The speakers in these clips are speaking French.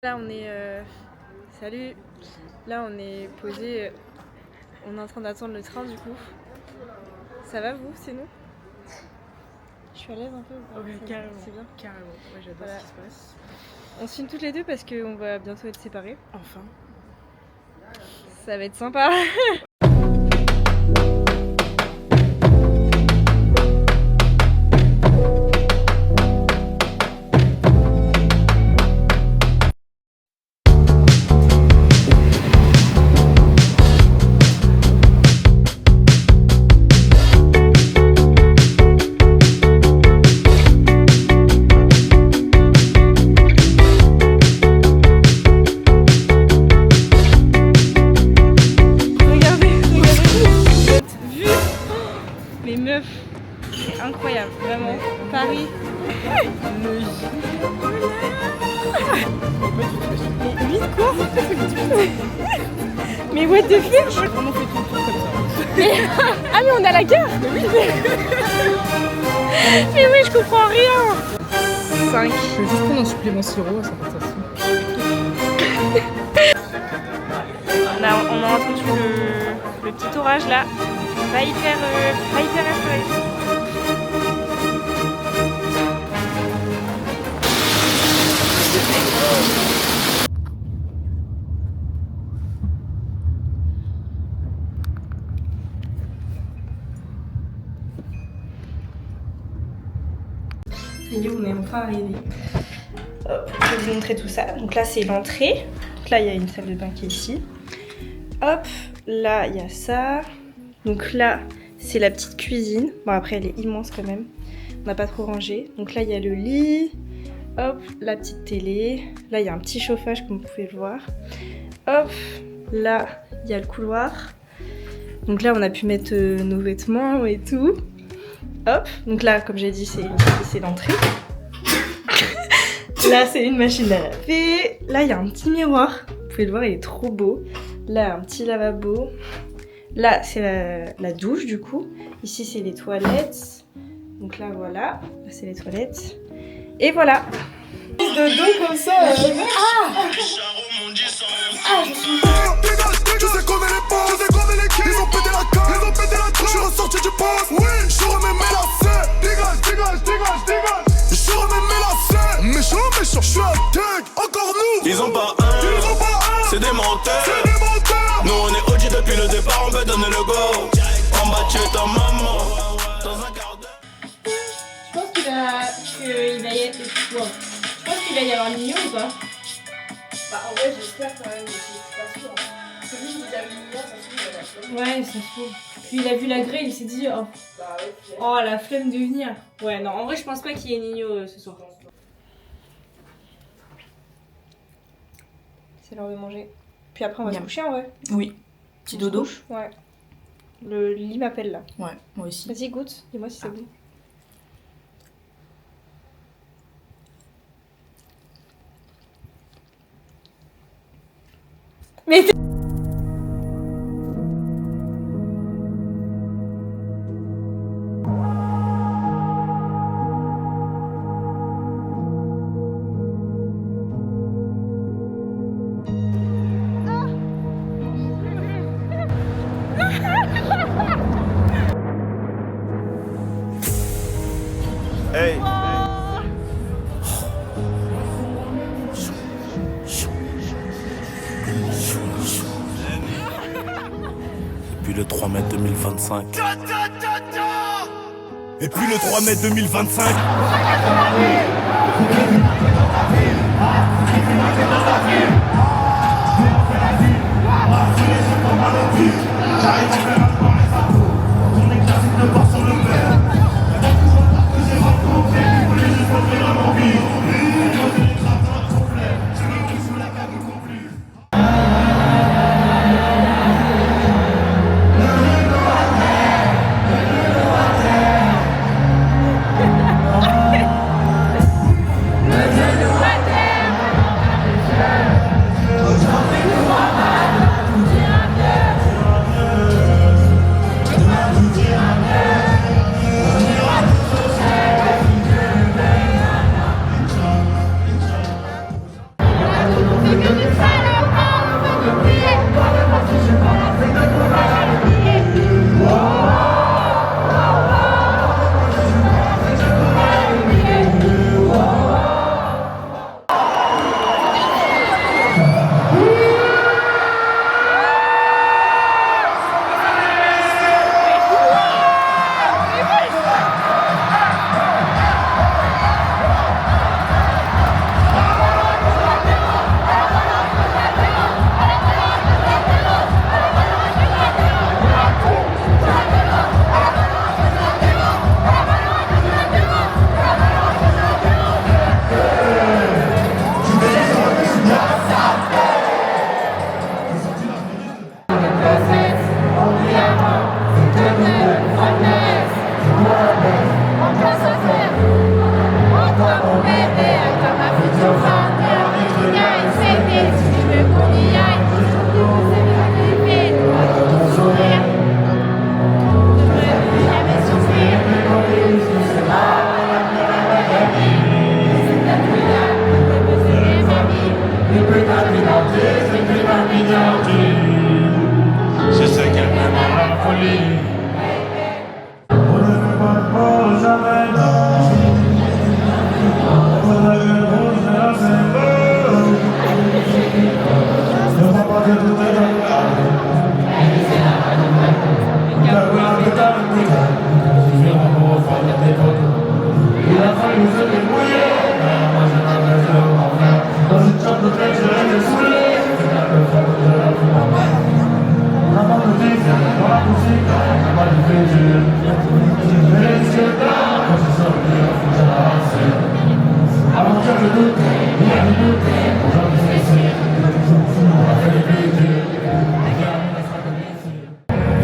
Là on est salut. Là on est posé. On est en train d'attendre le train du coup. Ça va vous, c'est nous? Je suis à l'aise un peu ou pas? Ouais, carrément. C'est bien. Carrément. Ouais, j'adore ce qui se passe. On se filme toutes les deux parce qu'on va bientôt être séparés. Enfin. Ça va être sympa. Les meufs, c'est incroyable, vraiment. Paris. Mais 8 quoi? Mais what the fuck? J'ai vraiment fait tout le tour comme ça. Ah mais on est à la gare. Mais oui, je comprends rien. 5. Je vais juste prendre un supplément sirop à sa prestation. On a entendu le petit orage là. Pas hyper installé. Ça y est, on est enfin arrivé. Hop, je vais vous montrer tout ça. Donc là, c'est l'entrée. Donc là, il y a une salle de bain qui est ici. Hop, là, il y a ça. Donc là, c'est la petite cuisine. Bon, après, elle est immense quand même. On n'a pas trop rangé. Donc là, il y a le lit. Hop, la petite télé. Là, il y a un petit chauffage, comme vous pouvez le voir. Hop, là, il y a le couloir. Donc là, on a pu mettre nos vêtements et tout. Hop, donc là, comme j'ai dit, c'est l'entrée. Là, c'est une machine à laver. Là, il y a un petit miroir. Vous pouvez le voir, il est trop beau. Là, un petit lavabo. Là, c'est la douche, du coup. Ici, c'est les toilettes. Donc là, voilà. Là, c'est les toilettes. Et voilà. De dos comme ça. Ah, je suis... Tu sais comme elle est bonne, ils ont pété la gueule, ils ont pété la gueule. Je suis ressorti du poste, oui, je remets mes lacets. Dégage. Je remets mes lacets. Méchant, je suis un tag, encore nous. Ils ont pas un, c'est des menteurs. Nous on est OG depuis le départ, on veut donner le go. En bas tu es ta maman. Dans un quart d'heure. Je pense qu'il va y être... Bon. Je pense qu'il va y avoir Nino ou pas? Bah, en vrai, j'espère quand même, mais je suis pas sûre. Parce que lui, il a vu une ça se trouve, il a la flemme. Ouais, ça se trouve. Puis il a vu la grille, il s'est dit oh, Bah, ouais, oh la flemme de venir. Ouais, non, en vrai, je pense pas qu'il y ait Nino ce soir. C'est l'heure de manger. Puis après, on va se coucher en vrai. Oui. Petit dodo. Ouais. Le lit m'appelle là. Ouais, moi aussi. Vas-y, goûte. Dis-moi si c'est bon. Mais Hey. Depuis le 3 mai 2025. Et puis le 3 mai 2025. C'est ce qu'elle met dans la folie.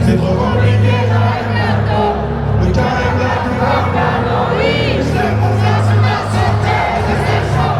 C'est trop compliqué, le carré là, c'est pour ça, c'est ma santé, c'est chaud,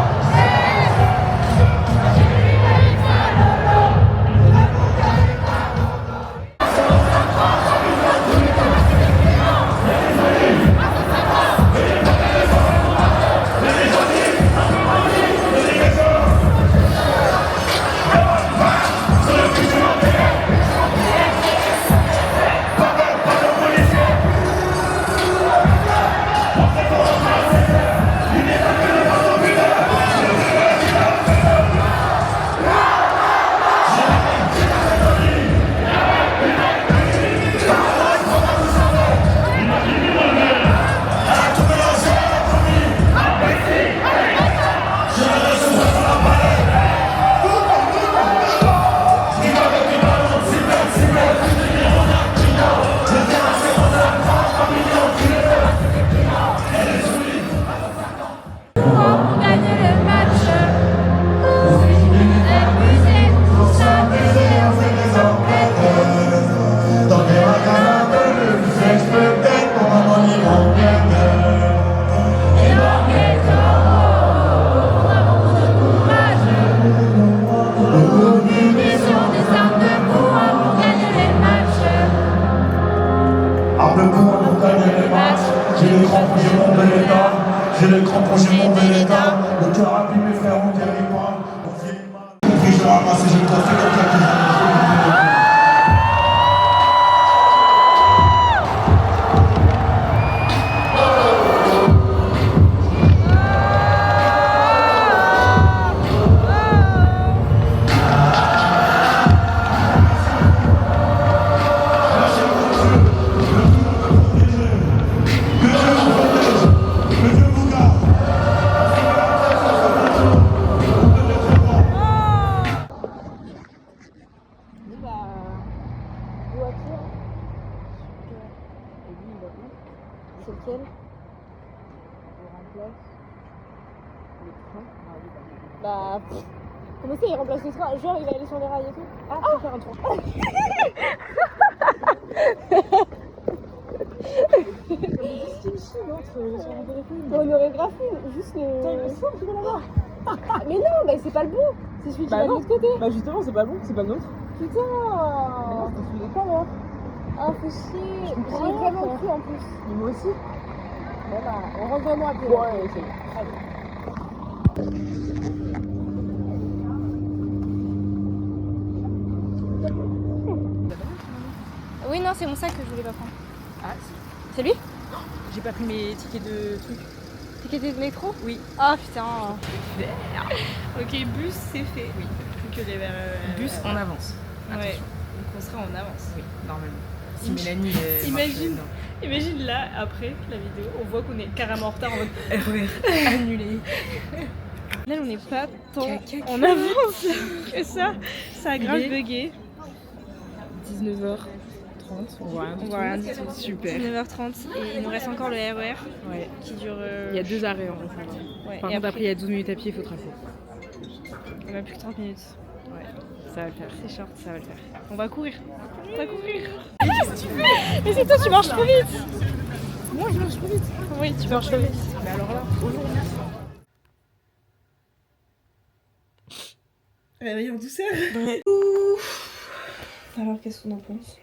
j'ai les crampons, j'ai mon l'état. Le cœur a pris mes frères, on dirait pas. Puis je le ramasse et je le transfère comme quelqu'un qui C'est lequel? Il remplace le train. Bah, comment ça il remplace le train? Genre il va aller sur les rails et tout? Ah, je vais faire un tour. Chorégraphie, juste le... Mais non, bah c'est pas le bon. C'est celui qui va de l'autre côté. Bah justement, c'est pas bon, c'est pas le nôtre. Putain. Mais non, c'est celui des pas là. Ah, faut chier. J'ai vraiment cru en plus. Et moi aussi. Bon bah, on rentre vraiment à pied. Ouais, c'est bon. Allez. c'est mon sac que je voulais pas prendre. Ah, C'est lui? j'ai pas pris mes tickets de trucs. Ticket de métro? Oui. Ah putain. Ok, bus, c'est fait. Oui. Plus que les Bus en avance. Ouais. Attention. Donc on sera en avance. Oui, normalement. Si Mélanie. Imagine. Imagine là, après la vidéo, on voit qu'on est carrément en retard en mode RER annulé. là, on n'est pas tant en avance que ça. Ça a grave Il est bugué. 19h30, on voit rien du On tout. voit rien du tout. Super. 19h30 et il nous reste encore le RER Ouais. qui dure. Il y a 2 arrêts en vrai. Ouais, Par et contre, après, il y a 12 minutes à pied, il faut tracer. on a plus que 30 minutes. Ouais, ça va le faire. C'est short. Ça va le faire. On va courir. On va courir. Mais c'est toi, tu marches trop vite. Moi, je marche trop vite. Oui, tu marches trop vite. Mais alors là, aujourd'hui. Réveil en douceur. Alors, qu'est-ce qu'on en pense?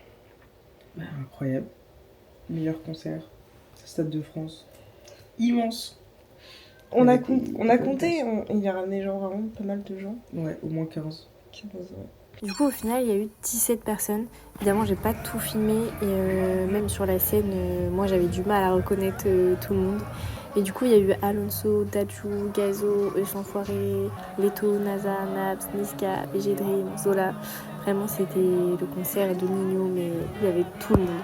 Bah, incroyable. Meilleur concert. Stade de France. Immense. On a Avec compté, des il a ramené genre vraiment pas mal de gens. Ouais, au moins 15. 15 ans. Du coup, au final, il y a eu 17 personnes. Évidemment, j'ai pas tout filmé et même sur la scène, moi j'avais du mal à reconnaître tout le monde. Et du coup, il y a eu Alonso, Dajou, Gazo, Eux Enfoirés, Leto, NASA, Naps, Niska, BG Dream, Zola. Vraiment, c'était le concert de Nino, mais il y avait tout le monde.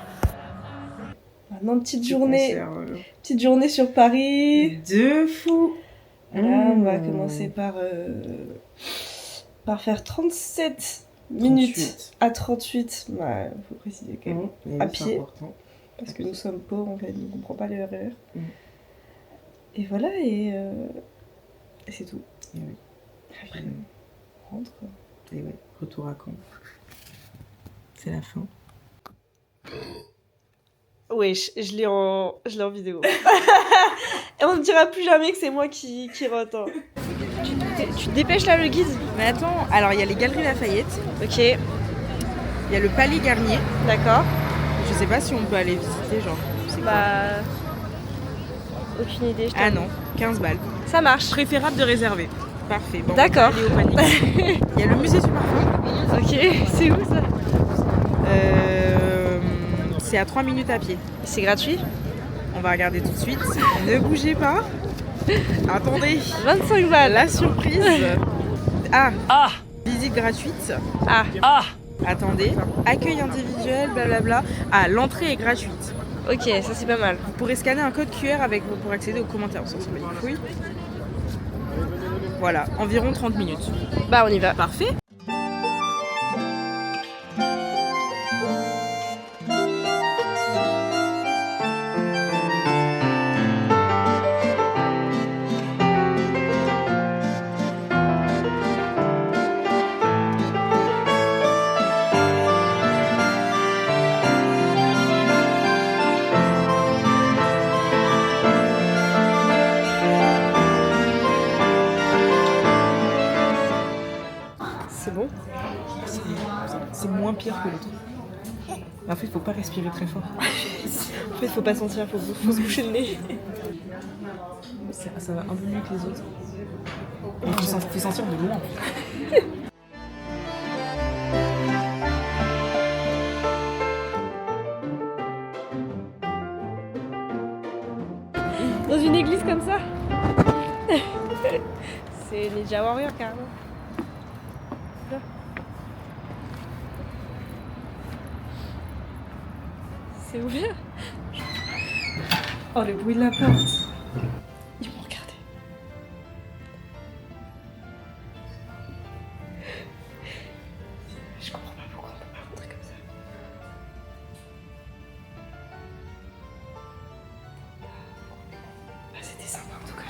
Maintenant, petite Petit journée, concert, petite journée sur Paris. de fou. Là, on va commencer par faire 37 minutes 38. à 38. Ouais, faut préciser quand même. Et À c'est pied. important. Parce que nous sommes pauvres, en fait, on comprend pas les RER. Mm. Et voilà, et c'est tout. Et oui. Après, on rentre. Et ouais, retour à Caen. C'est la fin. Oui, je l'ai en vidéo. Et on ne dira plus jamais que c'est moi qui rote. Hein. Tu te dépêches là, le guide? Mais attends, alors il y a les Galeries Lafayette, Ok, il y a le Palais Garnier. d'accord. Je sais pas si on peut aller visiter, genre. Bah. Aucune idée. je Ah t'avoue. non, 15 balles. Ça marche. Préférable de réserver. Parfait. Bon, D'accord. on va aller au panier. Il y a le musée du parfum. Ok, c'est où ça? C'est à 3 minutes à pied. C'est gratuit? On va regarder tout de suite. Ne bougez pas. Attendez. 25 balles. La surprise. Ah. Visite gratuite. Ah. Attendez. Accueil individuel, blablabla. Ah, l'entrée est gratuite. Ok, ça c'est pas mal. Vous pourrez scanner un code QR pour accéder aux commentaires. Ça, c'est pas une fouille. Voilà, environ 30 minutes. Bah, on y va. Parfait. C'est bon? C'est moins pire que l'autre. En fait, faut pas respirer très fort. En fait, faut pas sentir, faut se boucher le nez. Ça va un peu mieux que les autres. Il faut sentir de loin. Dans une église comme ça? C'est Ninja Warrior carrément. Là. C'est ouvert? Oh, le bruit de la porte. Ils vont regarder. Je comprends pas pourquoi on peut pas rentrer comme ça. Ah, c'était sympa en tout cas.